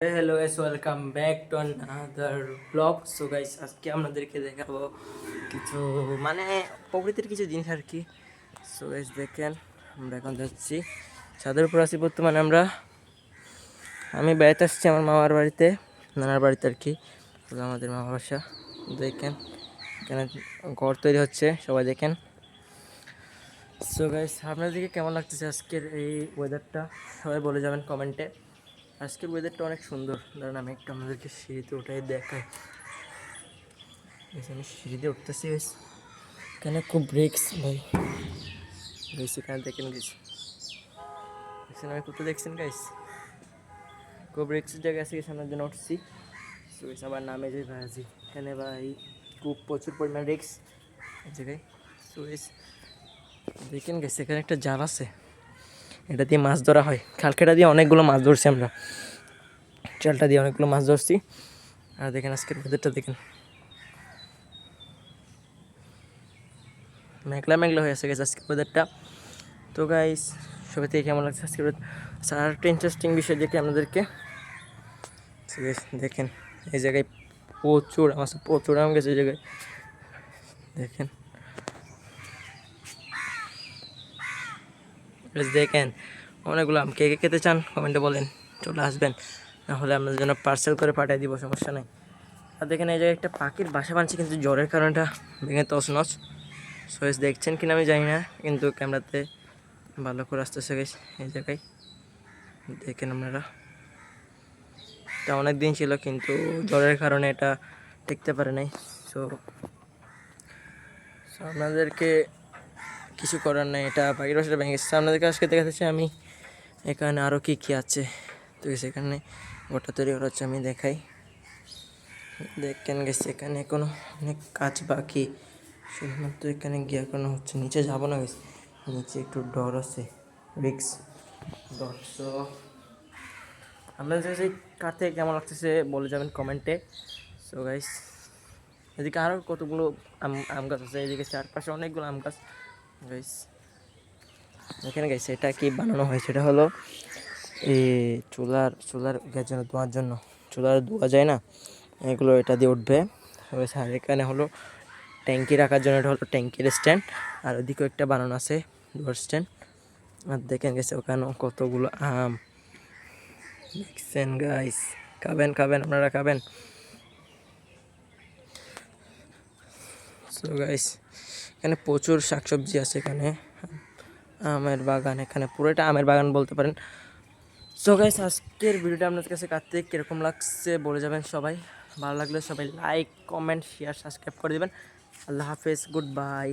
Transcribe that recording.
Hello guys, welcome back to another blog. So guys, আজকে আপনাদেরকে দেখাবো কিছু মানে প্রকৃতির কিছু জিনিস আর কি। সো গাইস দেখেন, আমরা এখন যাচ্ছি ছাদের উপর আছি বর্তমানে। আমি বেড়াতে আসছি আমার মামার বাড়িতে, নানার বাড়িতে আর কি। আমাদের মামা বাসা দেখেন, এখানে ঘর তৈরি হচ্ছে, সবাই দেখেন। সো গাইস, আপনাদেরকে কেমন লাগতেছে আজকের এই ওয়েদারটা সবাই বলে যাবেন কমেন্টে। আজকের ওয়েদারটা অনেক সুন্দর। ধরেন আমি একটু আমাদেরকে সিঁড়িতে উঠাই দেখাই। আমি সিঁড়িতে উঠতেছি, এখানে খুব রিক্স ভাই। এখানে দেখেন গেছি, দেখছেন আমি কোথাও দেখছেন গাইস, খুব রিক্সের জায়গায় আছে, সামনের জন্য উঠছি। সো আবার নামে যাই ভাই আছি এখানে ভাই, খুব প্রচুর পরিমাণ রিক্স এই জায়গায়। সো দেখেন গেছে, এখানে একটা জাল আছে, এটা দিয়ে মাছ ধরা হয়। খালকেটা দিয়ে অনেকগুলো মাছ ধরছি আমরা, চালটা দিয়ে অনেকগুলো মাছ ধরছি। আর দেখেন আজকের ওয়েদারটা দেখেন, মেঘলা মেঘলা হয়ে আছে গেছে আজকের ওয়েদারটা। তো গাইস, সবাই থেকে কেমন লাগছে আজকের আচ্ছা, আর একটা ইন্টারেস্টিং বিষয় দেখি আপনাদেরকে। দেখেন এই জায়গায় প্রচুর আম গেছে এই জায়গায়, দেখেন দেখেন অনেকগুলো আম। কে কে খেতে চান কমেন্টে বলেন, চলে আসবেন, নাহলে আপনাদের জন্য পার্সেল করে পাঠিয়ে দিব, সমস্যা নেই। আর দেখেন এই জায়গায় একটা পাখির বাসা বানছে, কিন্তু জ্বরের কারণটা ভেঙে তছনছ। সোয়েস দেখছেন কিনা আমি জানি না, কিন্তু ক্যামেরাতে ভালো করে আসতেছে গেছে এই জায়গায়, দেখেন আপনারা। এটা অনেক দিন ছিল, কিন্তু জ্বরের কারণে এটা টিকতে পারে নাই। সো আপনাদেরকে কিছু করার নেই, এটা পাখির বাসাটা ভেঙে গেছে। আপনাদেরকে আজকে দেখাচ্ছি আমি এখানে আরও কী কী আছে। তো সেখানে গোটা তৈরি করা হচ্ছে, আমি দেখাই। দেখেন গেছে এখানে এখনো অনেক কাজ বাকি, শুধুমাত্র এখানে গিয়ে এখনো হচ্ছে। নিচে যাবো না গেছে, নিচে একটু ডর আছে, রিক্স ডর। সো আপনাদের কাছে কার থেকে কেমন লাগতেছে বলে যাবেন কমেন্টে। সো গাইস, এদিকে আরও কতগুলো আম গাছ আছে, এদিকে চারপাশে অনেকগুলো আম গাছ গাইস। এখানে গাইস এটা কি বানানো হয়, সেটা হলো এই চুলার গ্যাস জন্য, ধোঁয়ার জন্য। চুলার ধোয়া যায় না, এগুলো এটা দিয়ে উঠবে। আর এখানে হলো ট্যাঙ্কি রাখার জন্য, এটা হলো ট্যাঙ্কির স্ট্যান্ড। আর ওদিকেও একটা বানানো আছে ডোর স্ট্যান্ড। আর দেখেন গেছে ওখানেও কতগুলো আম, দেখছেন গাইস। খাবেন আপনারা খাবেন। সো গাইস, এখানে প্রচুর শাকসবজি আছে, এখানে আমের বাগান, এখানে পুরোটা আমের বাগান বলতে পারেন। সো গাইস, আজকের ভিডিওটা আপনাদের কাছে কাটতে কীরকম লাগছে বলে যাবেন সবাই। ভালো লাগলে সবাই লাইক, কমেন্ট, শেয়ার, সাবস্ক্রাইব করে দেবেন। আল্লাহ হাফেজ, গুড বাই।